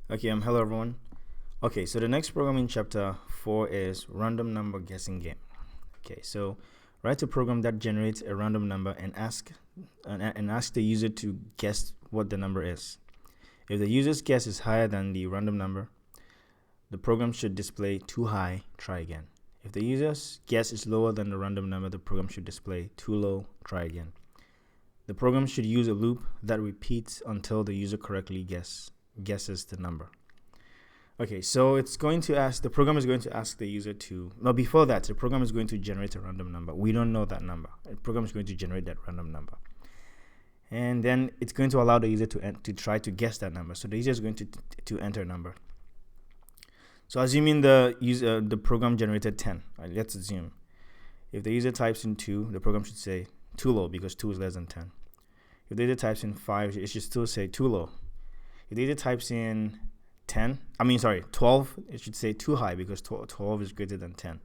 Okay, hello everyone. Okay, so the next program in chapter 4 is random number guessing game. Okay, so write a program that generates a random number and ask the user to guess what the number is. If the user's guess is higher than the random number, the program should display too high, try again. If the user's guess is lower than the random number, the program should display too low, try again. The program should use a loop that repeats until the user correctly guesses the number. Okay, so the program is going to ask the user before that, the program is going to generate a random number. We don't know that number. The program is going to generate that random number. And then it's going to allow the user to try to guess that number. So the user is going to enter a number. So assuming the program generated 10, right, let's assume. If the user types in 2, the program should say too low because 2 is less than 10. If the user types in 5, it should still say too low. If the user types in 12, it should say too high because 12 is greater than 10.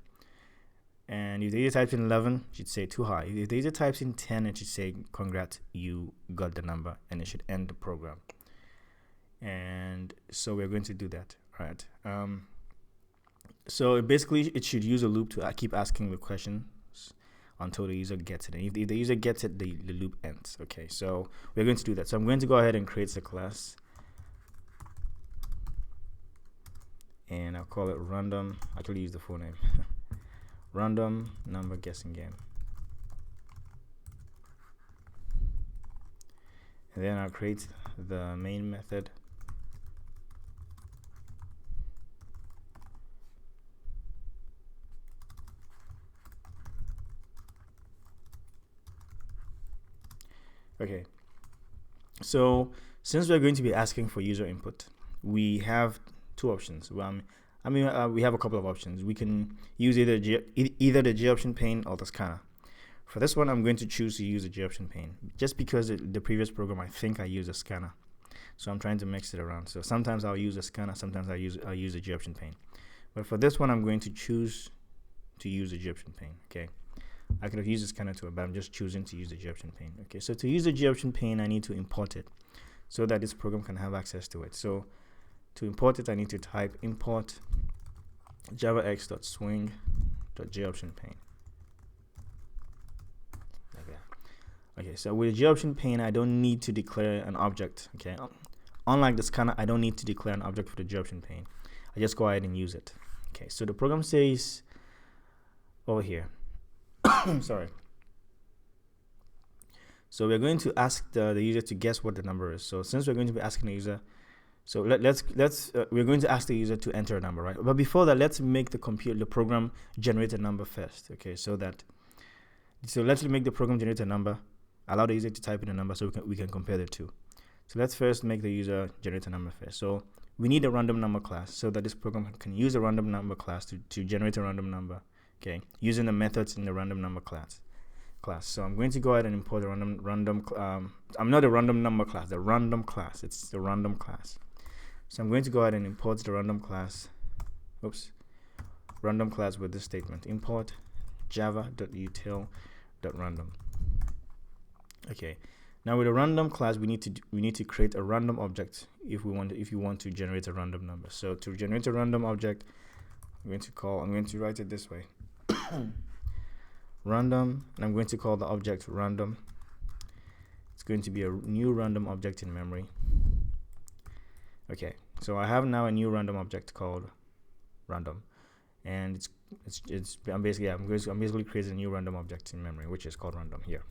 And if the user types in 11, it should say too high. If the user types in 10, it should say congrats, you got the number, and it should end the program. And so we're going to do that, right? So basically, it should use a loop to keep asking the questions until the user gets it. And if the user gets it, the loop ends. Okay, so we're going to do that. So I'm going to go ahead and create a class. And I'll call it random. Actually, use the full name. Random number guessing game. And then I'll create the main method. Okay. So since we're going to be asking for user input, we have two options. We have a couple of options. We can use either the G option pane or the scanner. For this one, I'm going to choose to use the G option pane, just because the previous program I think I used a scanner, so I'm trying to mix it around. So sometimes I'll use a scanner, sometimes I'll use the G option pane. But for this one, I'm going to choose to use the G option pane. Okay, I could have used the scanner too, but I'm just choosing to use the G option pane. Okay, so to use the G option pane, I need to import it so that this program can have access to it. So to import it, I need to type import javax.swing.goptionPane. Okay, so with the gOptionPane, I don't need to declare an object. Okay, unlike the scanner, I don't need to declare an object for the gOptionPane. I just go ahead and use it. Okay, so the program says over here. Sorry. So we're going to ask the user to guess what the number is. So since we're going to be asking the user, so we're going to ask the user to enter a number, right? But before that, let's make the program generate a number first. Okay, so let's make the program generate a number, allow the user to type in a number so we can compare the two. So let's first make the user generate a number first. So we need a random number class so that this program can use a random number class to generate a random number, okay, using the methods in the random number class. So I'm going to go ahead and import the not the random number class, the random class. It's the random class. So I'm going to go ahead and import the random class with this statement: import java.util.random. Okay. Now with a random class, we need to create a random object if you want to generate a random number. So to generate a random object, I'm going to write it this way: random, and I'm going to call the object random. It's going to be a new random object in memory. Okay, so I have now a new random object called random, and I'm basically creating a new random object in memory, which is called random here.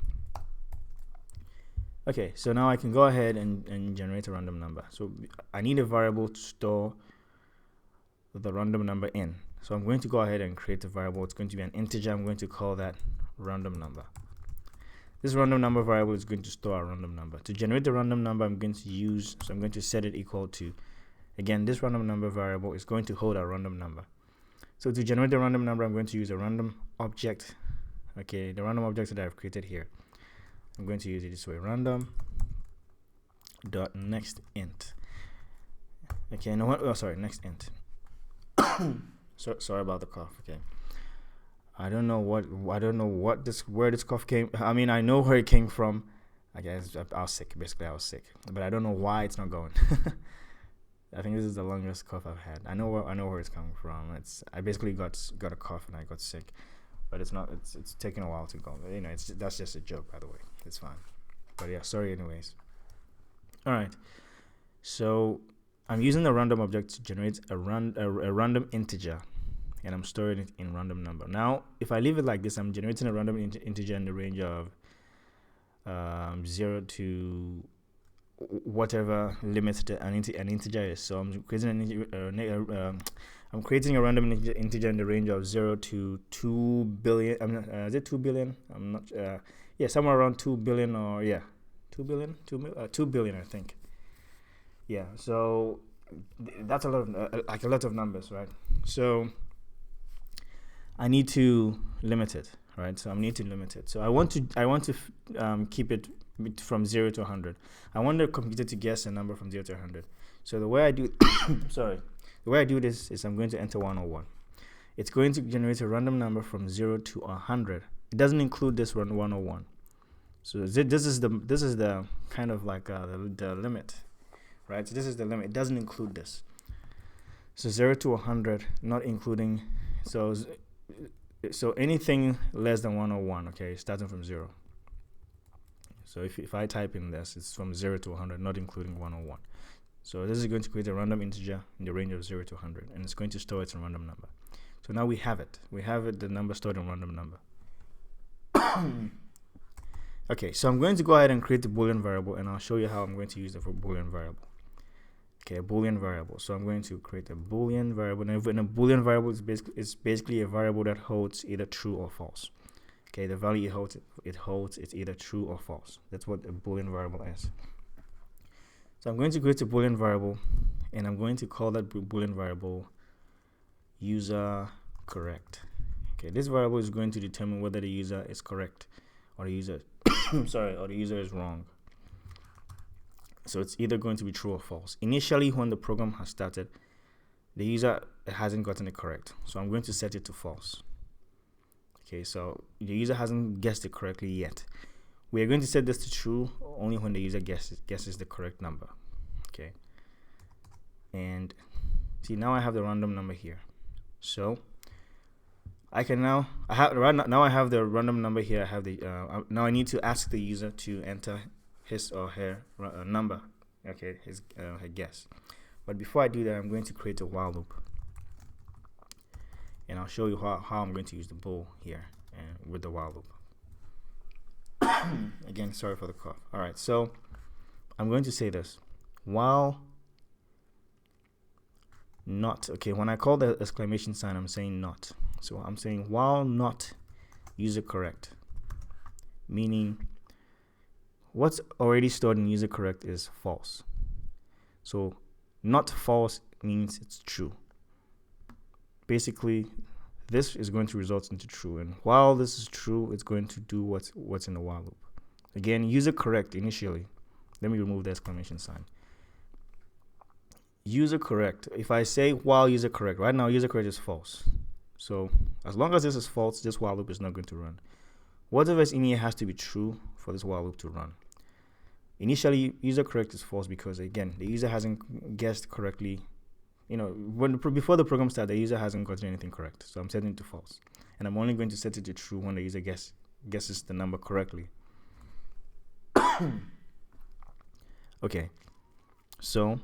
Okay, so now I can go ahead and generate a random number. So I need a variable to store the random number in. So I'm going to go ahead and create a variable. It's going to be an integer. I'm going to call that random number. This random number variable is going to store a random number. To generate the random number, I'm going to set it equal to, again, this random number variable is going to hold a random number. So to generate the random number, I'm going to use a random object. Okay, the random object that I've created here. I'm going to use it this way: random.nextInt. Okay, next int. Sorry about the cough. Okay, I don't know where this cough came. I mean, I know where it came from. I guess I was sick. Basically, I was sick, but I don't know why it's not going. I think this is the longest cough I've had. I know where it's coming from. I basically got a cough and I got sick, but it's not. It's taking a while to go. But, that's just a joke, by the way. It's fine. But yeah, sorry anyways. All right. So I'm using a random object to generate a random integer, and I'm storing it in random number. Now, if I leave it like this, I'm generating a random integer in the range of 0 to whatever limit an integer is. So I'm creating I'm creating a random integer in the range of 0 to 2 billion. Is it 2 billion? I'm not. Yeah, somewhere around 2 billion, or 2 billion, 2 billion, I think. Yeah. So that's a lot of a lot of numbers, right? So I need to limit it, right? So I need to limit it. So I want to keep it from 0 to 100. I want the computer to guess a number from 0 to 100. So the way I do the way I do this is I'm going to enter 101. It's going to generate a random number from 0 to 100. It doesn't include this 101. So this is the kind of like the limit, right? So this is the limit. It doesn't include this. So 0 to 100, not including. So anything less than 101, okay, starting from 0. So if I type in this, it's from 0 to 100, not including 101. So this is going to create a random integer in the range of 0 to 100, and it's going to store it in random number. So now we have it. The number stored in random number. Okay, so I'm going to go ahead and create the Boolean variable, and I'll show you how I'm going to use the Boolean variable. Okay, a Boolean variable. So I'm going to create a Boolean variable. Now, a Boolean variable is basically a variable that holds either true or false. Okay, the value it holds it's either true or false. That's what a Boolean variable is. So I'm going to create a Boolean variable, and I'm going to call that Boolean variable user correct. Okay, this variable is going to determine whether the user is correct or the user or the user is wrong. So it's either going to be true or false. Initially, when the program has started, the user hasn't gotten it correct. So I'm going to set it to false. Okay, so the user hasn't guessed it correctly yet. We are going to set this to true only when the user guesses the correct number. Okay. And see, now I have the random number here. So I can now I have the random number here. I have the now I need to ask the user to enter his or her number. Okay, her guess. But before I do that, I'm going to create a while loop. And I'll show you how I'm going to use the bool here and with the while loop. Again, sorry for the cough. All right, so I'm going to say this. While not, okay, when I call the exclamation sign, I'm saying not. So I'm saying while not user correct, meaning what's already stored in user correct is false. So not false means it's true. Basically, this is going to result into true, and while this is true, it's going to do what's in the while loop. Again, user correct initially. Let me remove the exclamation sign. User correct. If I say while user correct, right now user correct is false. So as long as this is false, this while loop is not going to run. Whatever is in here has to be true for this while loop to run. Initially, user correct is false because again, the user hasn't guessed correctly. Before the program starts, the user hasn't gotten anything correct. So I'm setting it to false. And I'm only going to set it to true when the user guesses the number correctly. Okay. So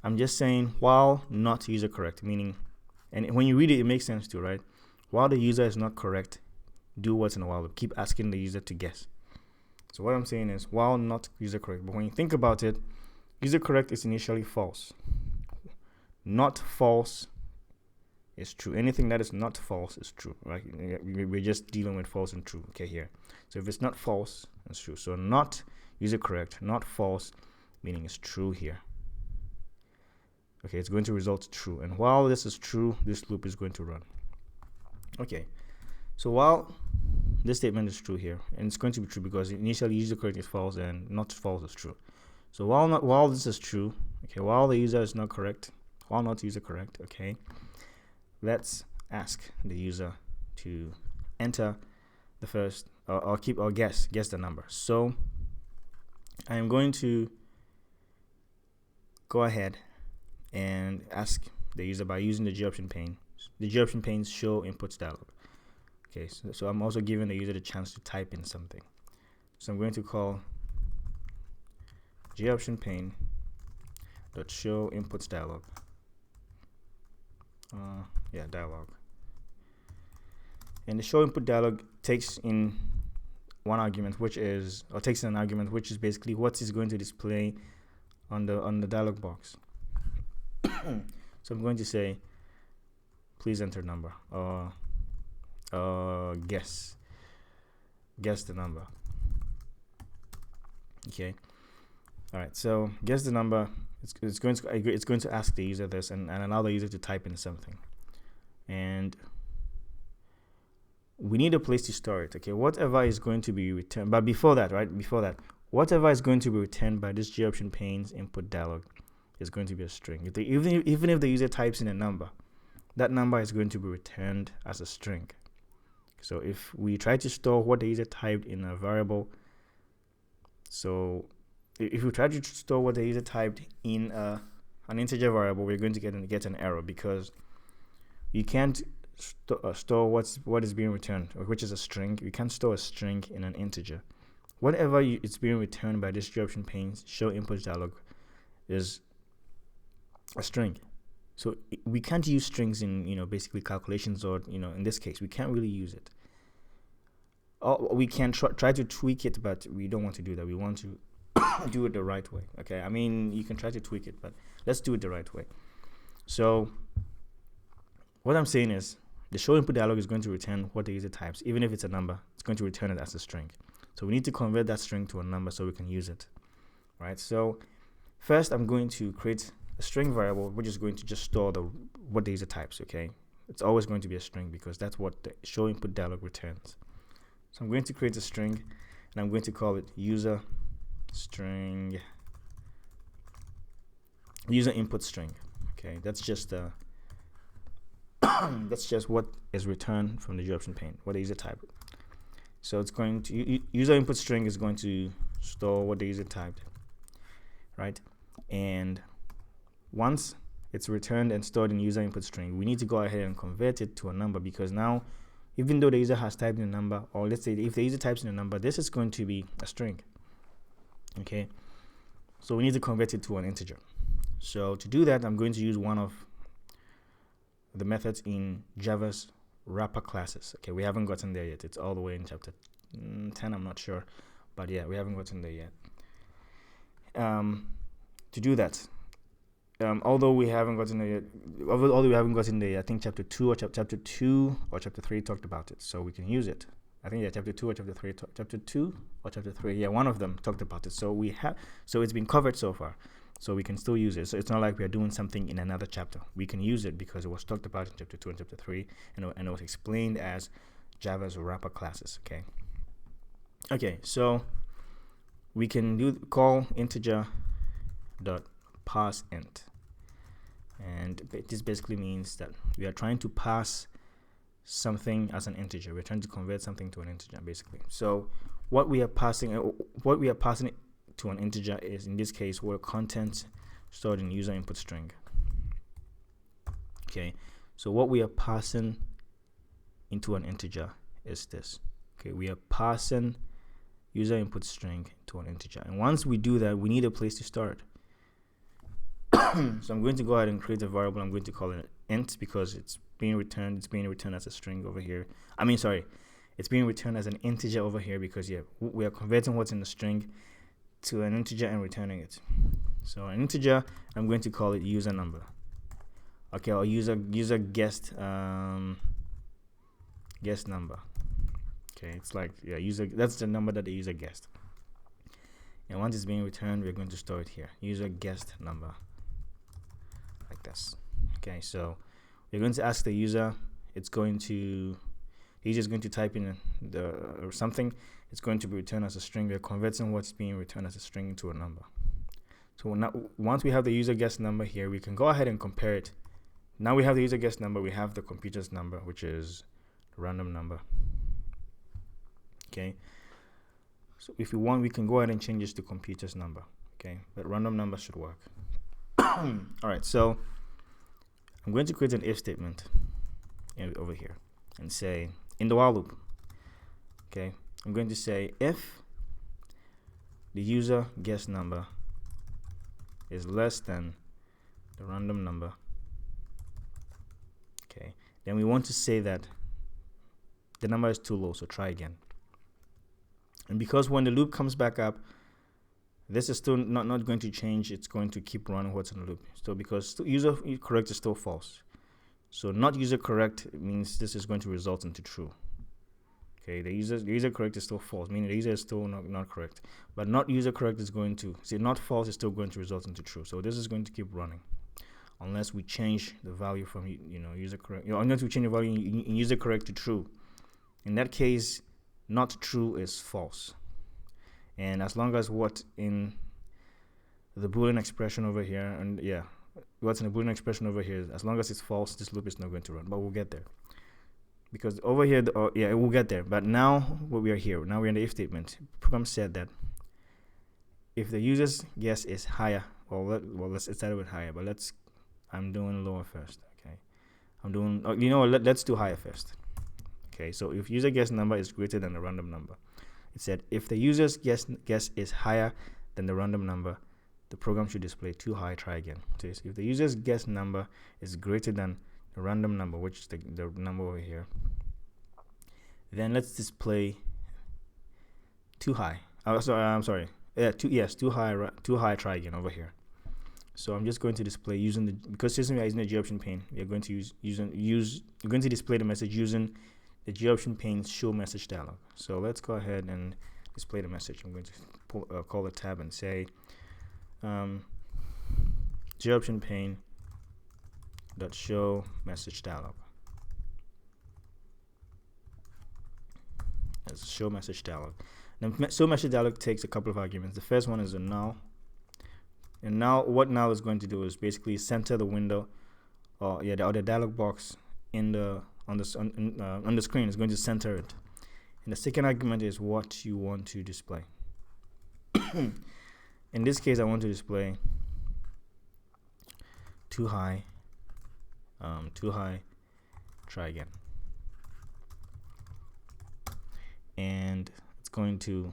I'm just saying while not user correct, meaning, and when you read it, it makes sense too, right? While the user is not correct, do what's in the while loop. Keep asking the user to guess. So what I'm saying is while not user correct. But when you think about it, user correct is initially false. Not false is true. Anything that is not false is true, right? We're just dealing with false and true, okay, here. So if it's not false, it's true. So not user correct, not false, meaning it's true here. Okay, it's going to result true. And while this is true, this loop is going to run. Okay, so while this statement is true here, and it's going to be true because initially user correct is false and not false is true. So while this is true, okay, while the user is not correct, while not user correct, okay, let's ask the user to enter the first or guess the number. So I am going to go ahead and ask the user by using the G-option pane. The G-option pane's show inputs dialog. Okay, so I'm also giving the user the chance to type in something. So I'm going to call G-option pane dot show inputs dialog. Dialog. And the show input dialog takes in one argument, takes in an argument which is basically what is going to display on the dialog box. So I'm going to say, please enter number, or guess the number. Okay. All right. So guess the number. It's going to ask the user this and allow the user to type in something, and we need a place to store it. Okay. Whatever is going to be returned, but before that, whatever is going to be returned by this G-option pane's input dialog is going to be a string. Even if the user types in a number, that number is going to be returned as a string. So if we try to store what the user typed in a variable, so if we try to store what the user typed in an integer variable, we're going to get an error, because you can't store what is being returned, which is a string. You can't store a string in an integer. Whatever it's being returned by this G-option pane show input dialog is a string. So we can't use strings in basically calculations, or in this case we can't really use it. We can try to tweak it, but we don't want to do that. We want to do it the right way. Okay, I mean, you can try to tweak it, but let's do it the right way. So what I'm saying is the show input dialog is going to return what the user types. Even if it's a number, it's going to return it as a string. So we need to convert that string to a number so we can use it. Right. So first I'm going to create a string variable which is going to just store what the user types. Okay, it's always going to be a string because that's what the show input dialog returns. So I'm going to create a string, and I'm going to call it user input string. Okay, that's just that's just what is returned from the G-option pane, what the user typed. So it's going to user input string is going to store what the user typed, right? And once it's returned and stored in user input string, we need to go ahead and convert it to a number, because now, even though the user has typed in a number, or let's say if the user types in a number, this is going to be a string. Okay, so we need to convert it to an integer. So to do that, I'm going to use one of the methods in Java's wrapper classes. Okay, we haven't gotten there yet. It's all the way in chapter 10, I'm not sure, but yeah, we haven't gotten there yet. To do that, although we haven't gotten there yet, I think chapter 2 or chapter 3 talked about it, so we can use it. I think chapter 2 or chapter 3, chapter 2 or chapter 3, yeah, one of them talked about it. So it's been covered so far, so we can still use it. So it's not like we are doing something in another chapter. We can use it because it was talked about in chapter 2 and chapter 3, and it was explained as Java's wrapper classes. Okay, so we can call integer dot pass int, and this basically means that we are trying to pass something as an integer. We're trying to convert something to an integer, basically. So what we are passing to an integer is, in this case, where content stored in user input string. Okay, so what we are passing into an integer is this. Okay, we are passing user input string to an integer, and once we do that, we need a place to store it. So I'm going to go ahead and create a variable. I'm going to call it int because it's being returned as a string over here. It's being returned as an integer over here because we are converting what's in the string to an integer and returning it. So an integer, I'm going to call it user number. Okay, or user guessed number. Okay, it's like user, that's the number that the user guessed. And once it's being returned, we're going to store it here, user guessed number, like this. Okay, so we're going to ask the user. The user is going to type in or something. It's going to be returned as a string. We're converting what's being returned as a string into a number. So now, once we have the user guessed number here, we can go ahead and compare it. Now we have the user guessed number. We have the computer's number, which is the random number. Okay. So if we want, we can go ahead and change this to computer's number. Okay, but random number should work. All right, so I'm going to create an if statement over here and say in the while loop. Okay, I'm going to say if the user guess number is less than the random number. Okay, then we want to say that the number is too low, so try again. And because when the loop comes back up, this is still not going to change. It's going to keep running what's in the loop. So because user correct is still false. So not user correct means this is going to result into true. Okay, the user correct is still false, meaning the user is still not correct. But not user correct is going to, see, not false is still going to result into true. So this is going to keep running unless we change the value from user correct, unless we change the value in user correct to true. In that case, not true is false. And as long as what in the Boolean expression over here, and yeah, what's in the Boolean expression over here, as long as it's false, this loop is not going to run. But we'll get there. Because over here, yeah, we'll get there. But now, what we are here, now we're in the if statement. The program said that if the user's guess is higher, let's start with higher. But I'm doing lower first. Okay, I'm doing. Let's do higher first. Okay, so if user guess number is greater than the random number, it said if the user's guess is higher than the random number, the program should display too high, try again. So if the user's guess number is greater than the random number, which is the number over here, then let's display too high. I'm sorry. Yeah, too high, try again over here. So I'm just going to display because since we are using the G option pane, we are going to we're going to display the message using the G option pane show message dialog. So let's go ahead and display the message. I'm going to call a tab and say G option pane dot show message dialog. Let's show message dialog. Now, show message dialog takes a couple of arguments. The first one is a null. And now what null is going to do is basically center the window, or the dialog box on the screen is going to center it. And the second argument is what you want to display. In this case, I want to display too high, try again. And it's going to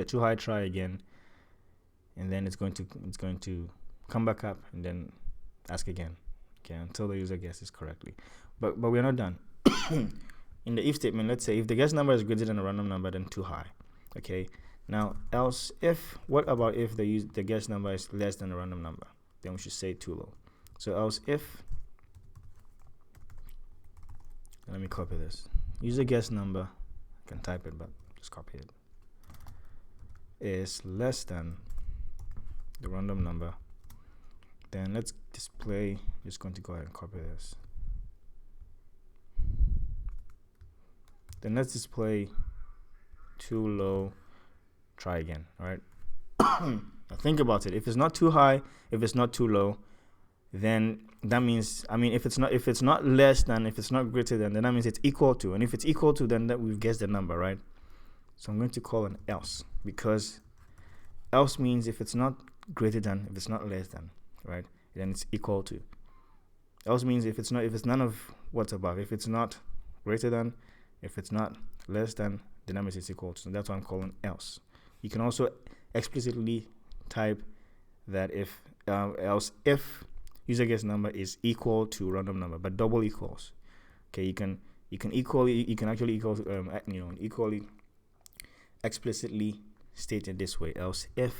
too high, try again, and then it's going to come back up and then ask again, okay, until the user guesses correctly. But we're not done. In the if statement, let's say if the guess number is greater than a random number, then too high. Okay, now else if, what about if the guess number is less than a random number? Then we should say too low. So else if, let me copy this. User guess number, I can type it, but just copy it, is less than the random number. Then let's display, just going to go ahead and copy this. Then let's display too low, try again, all right? Now think about it. If it's not too high, if it's not too low, then that means, if it's not less than, if it's not greater than, then that means it's equal to. And if it's equal to, then that we've guessed the number, right? So I'm going to call an else, because else means if it's not greater than, if it's not less than, right? Then it's equal to. Else means if it's none of what's above, if it's not greater than, if it's not less than, then that means it's equal to. So that's what I'm calling else. You can also explicitly type that if else if user guess number is equal to random number, but double equals. Okay, you can actually equally explicitly state it this way. Else if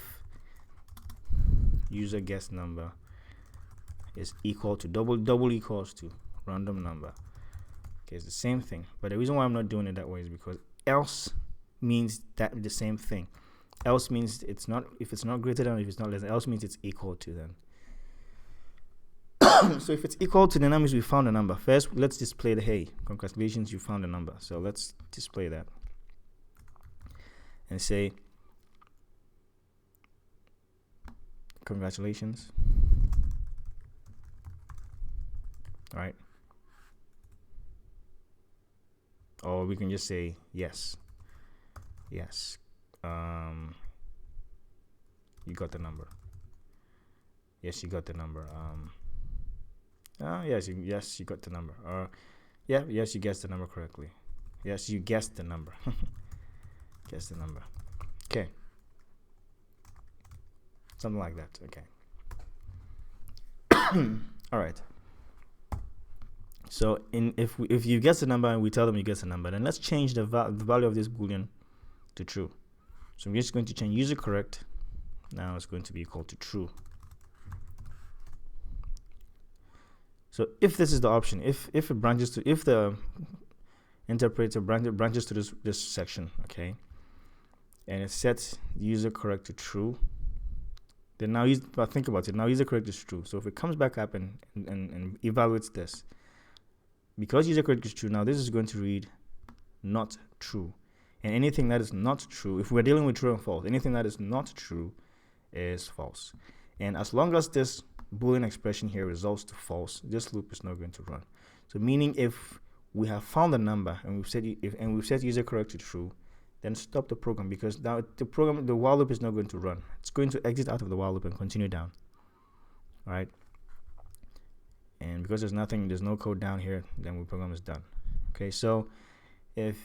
user guess number is equal to double equals to random number. Okay, it's the same thing. But the reason why I'm not doing it that way is because else means that the same thing. Else means it's not, if it's not greater than, if it's not less than, else means it's equal to then. So if it's equal to, then that means we found a number. First, let's display the hey, congratulations, you found a number. So let's display that and say congratulations. All right. Or we can just say yes. Yes. You got the number. Yes, you got the number. Yes, you got the number. Yes, you guessed the number correctly. Yes, you guessed the number. Guess the number. Okay. Something like that. Okay. All right. So if you guess the number and we tell them you guess the number, then let's change the value of this boolean to true. So I'm just going to change user correct. Now it's going to be equal to true. So if this is the option, if the interpreter branches to this section, okay, and it sets user correct to true, then now think about it. Now user correct is true. So if it comes back up and evaluates this, because user correct is true, now this is going to read not true. And anything that is not true, if we're dealing with true and false, anything that is not true is false. And as long as this Boolean expression here resolves to false, this loop is not going to run. So meaning if we have found the number and we've set user correct to true, then stop the program, because now the while loop is not going to run. It's going to exit out of the while loop and continue down. All right. And because there's no code down here, then the program is done. Okay. So if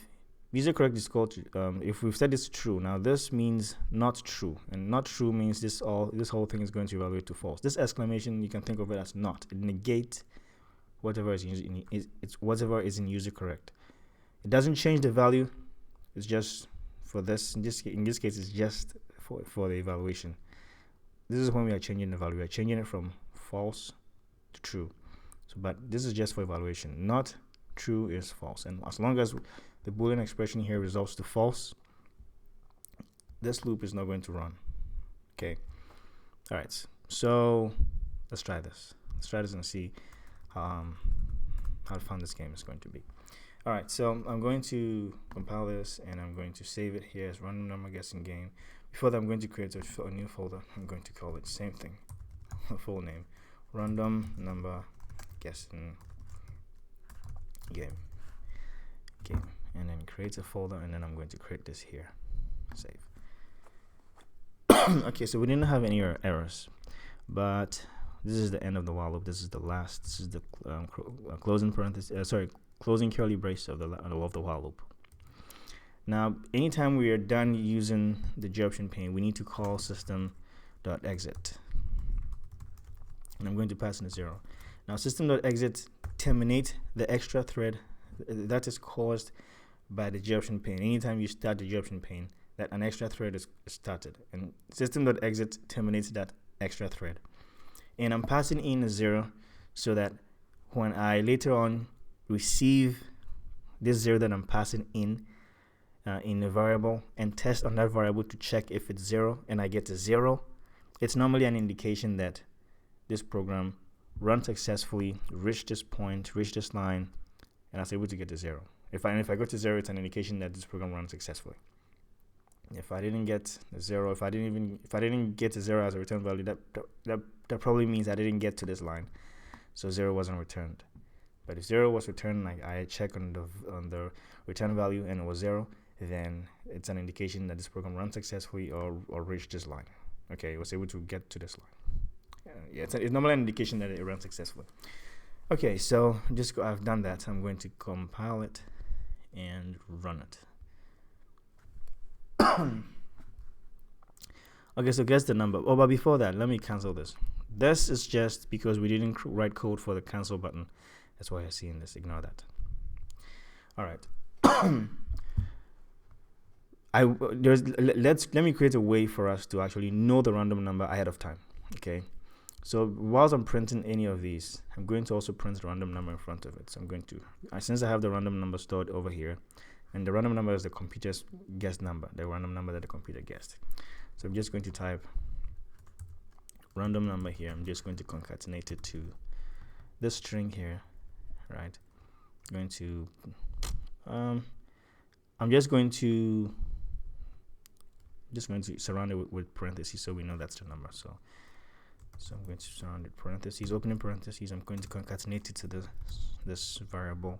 user correct is called to, if we've set this to true, now this means not true, and not true means this whole thing is going to evaluate to false. This exclamation, you can think of it as not. It negates whatever is whatever is in user correct. It doesn't change the value. It's just for this. In this case, it's just for the evaluation. This is when we are changing the value. We are changing it from false to true. So, but this is just for evaluation. Not true is false, and as long as the Boolean expression here resolves to false, this loop is not going to run. Okay. All right. So let's try this. Let's try this and see how fun this game is going to be. All right. So I'm going to compile this and I'm going to save it here as random number guessing game. Before that, I'm going to create a new folder. I'm going to call it same thing, full name, random number guessing game. And then create a folder, and then I'm going to create this here. Save. Okay, so we didn't have any errors, but this is the end of the while loop. This is the last. This is the closing parenthesis. Closing curly brace of the while loop. Now, anytime we are done using the G-option pane, we need to call system.exit, and I'm going to pass in a 0. Now, system.exit terminate the extra thread that is caused by the G-option pane. Anytime you start the G-option pane, that an extra thread is started, and system.exit terminates that extra thread. And I'm passing in a 0 so that when I later on receive this 0 that I'm passing in a variable and test on that variable to check if it's 0, and I get a 0, it's normally an indication that this program run successfully, reach this point, reach this line, and I was able to get to 0. If I go to 0, it's an indication that this program runs successfully. If I didn't get a 0, if I didn't get a 0 as a return value, that probably means I didn't get to this line, so 0 wasn't returned. But if 0 was returned, like I check on the return value and it was 0, then it's an indication that this program runs successfully or reached this line. Okay, it was able to get to this line. It's normally an indication that it runs successfully. Okay, so I've done that. I'm going to compile it and run it. Okay, so guess the number. Oh, but before that, let me cancel this. This is just because we didn't write code for the cancel button. That's why you're seeing this. Ignore that. All right. Let me create a way for us to actually know the random number ahead of time. Okay. So whilst I'm printing any of these, I'm going to also print the random number in front of it. So I'm going to, since I have the random number stored over here, and the random number is the computer's guessed number, the random number that the computer guessed. So I'm just going to type random number here. I'm just going to concatenate it to this string here, right? I'm just going to surround it with parentheses so we know that's the number. So I'm going to surround it parentheses, opening parentheses. I'm going to concatenate it to this variable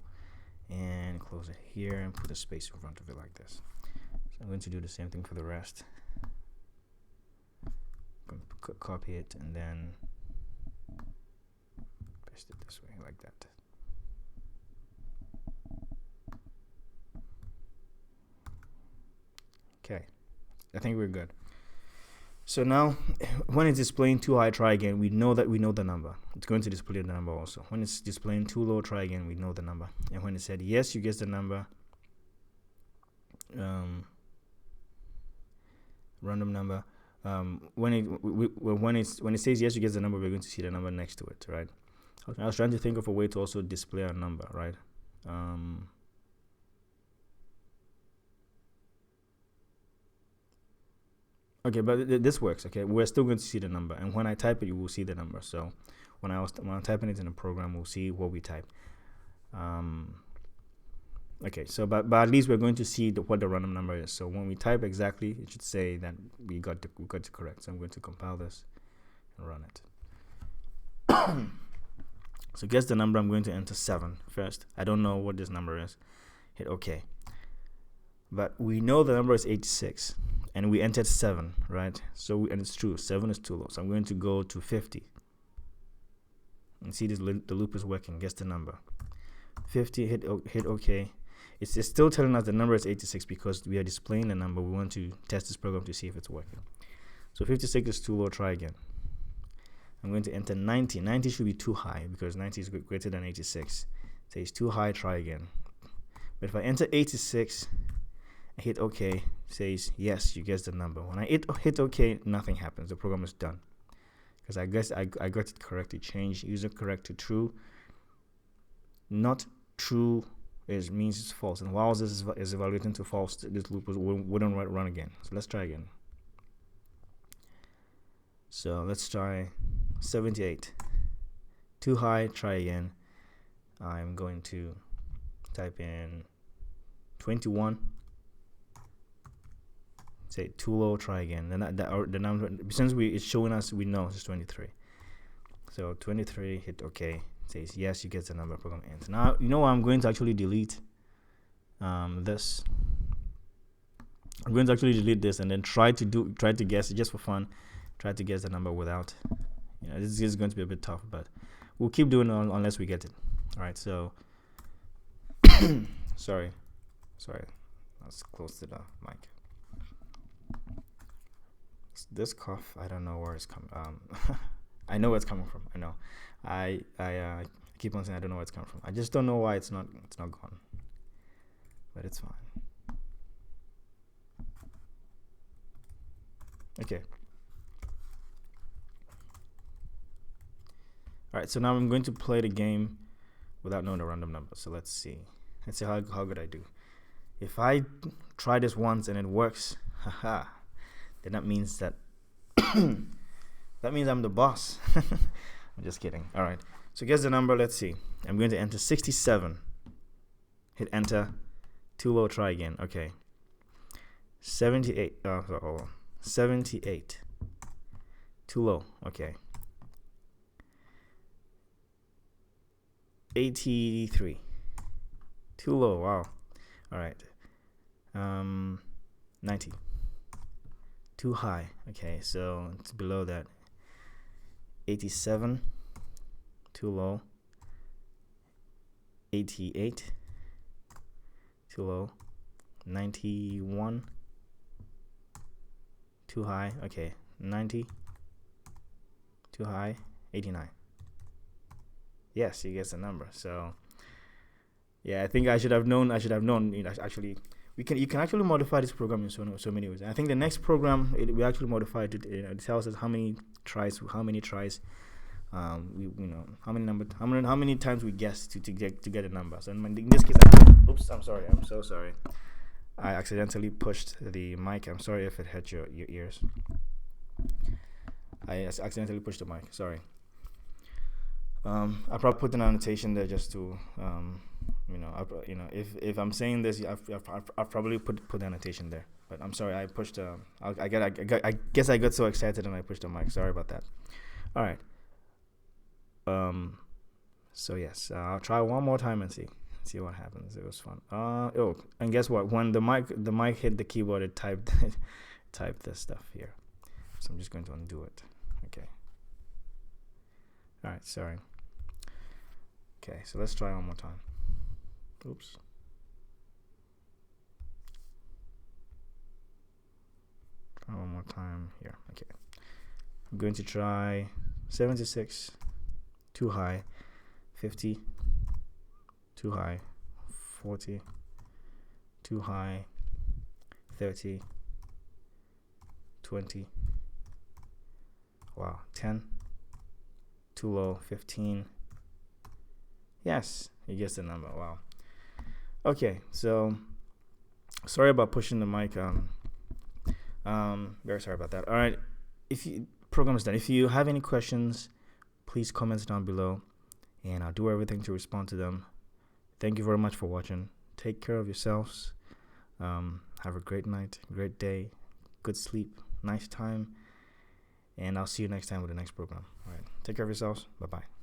and close it here and put a space in front of it like this. So I'm going to do the same thing for the rest. Copy it and then paste it this way, like that. Okay, I think we're good. So now, when it's displaying too high, try again. We know the number. It's going to display the number also. When it's displaying too low, try again. We know the number. And when it said yes, you guess the number. Random number. When it says yes, you guess the number. We're going to see the number next to it, right? I was trying to think of a way to also display a number, right? Okay, but this works. Okay, we're still going to see the number, and when I type it, you will see the number. So when I'm typing it in the program, we'll see what we type. Okay, so but at least we're going to see what the random number is. So when we type exactly, it should say that we got it correct. So I'm going to compile this and run it. So guess the number. I'm going to enter 7 first. I don't know what this number is. Hit OK. But we know the number is 86, and we entered 7, right? So and it's true. 7 is too low. So I'm going to go to 50. And see this, the loop is working. Guess the number. 50. Hit OK. It's still telling us the number is 86 because we are displaying the number. We want to test this program to see if it's working. So 56 is too low. Try again. I'm going to enter 90. 90 should be too high because 90 is greater than 86. So it's too high. Try again. But if I enter 86, I hit OK, says yes, you guess the number. When I hit OK, nothing happens. The program is done because I guess I got it correct. It changed user correct to true. Not true means it's false, and while this is evaluating to false, this loop wouldn't run again. So let's try again. So let's try 78. Too high. Try again. I'm going to type in 21. Say too low. Try again. Then the number, since it's showing us, we know it's 23. So 23. Hit OK. Says yes, you get the number. Program ends. Now you know what, I'm going to actually delete this. I'm going to actually delete this and then try to guess it just for fun. Try to guess the number without, this is going to be a bit tough, but we'll keep doing it unless we get it. All right, so sorry, let's close to the mic. This cough, I don't know where it's coming. I know where it's coming from. I know. I keep on saying I don't know where it's coming from. I just don't know why it's not gone. But it's fine. Okay. All right. So now I'm going to play the game without knowing the random number. So let's see. Let's see how good I do. If I try this once and it works, then that means that that means I'm the boss. I'm just kidding. All right. So guess the number. Let's see. I'm going to enter 67. Hit enter. Too low. Try again. Okay. 78. Oh, hold on. 78. Too low. Okay. 83. Too low. Wow. All right. 90. Too high. Okay, so it's below that. 87. Too low. 88. Too low. 91. Too high. Okay. 90. Too high. 89. Yes, you guess the number. So yeah, I think I should have known. Actually, you can actually modify this program in so many ways. I think the next program we actually modified it. It tells us how many tries, how many how many times we guess to get a number. So in this case, oops, I'm sorry. I'm so sorry. I accidentally pushed the mic. I'm sorry if it hurt your ears. I accidentally pushed the mic. Sorry. I probably put an annotation there just to, if I'm saying this, I've probably put the annotation there. But I'm sorry, I pushed. I guess I got so excited and I pushed the mic. Sorry about that. All right. So yes, I'll try one more time and see what happens. It was fun. And guess what? When the mic hit the keyboard, it typed this stuff here. So I'm just going to undo it. Okay. All right. Sorry. Okay, so let's try one more time. Oops. Try one more time here. Okay. I'm going to try 76, too high, 50, too high, 40, too high, 30, 20, wow, 10, too low, 15. Yes, he gets the number. Wow. Okay, so sorry about pushing the mic. Very sorry about that. All right, program is done. If you have any questions, please comment down below, and I'll do everything to respond to them. Thank you very much for watching. Take care of yourselves. Have a great night, great day, good sleep, nice time, and I'll see you next time with the next program. All right, take care of yourselves. Bye-bye.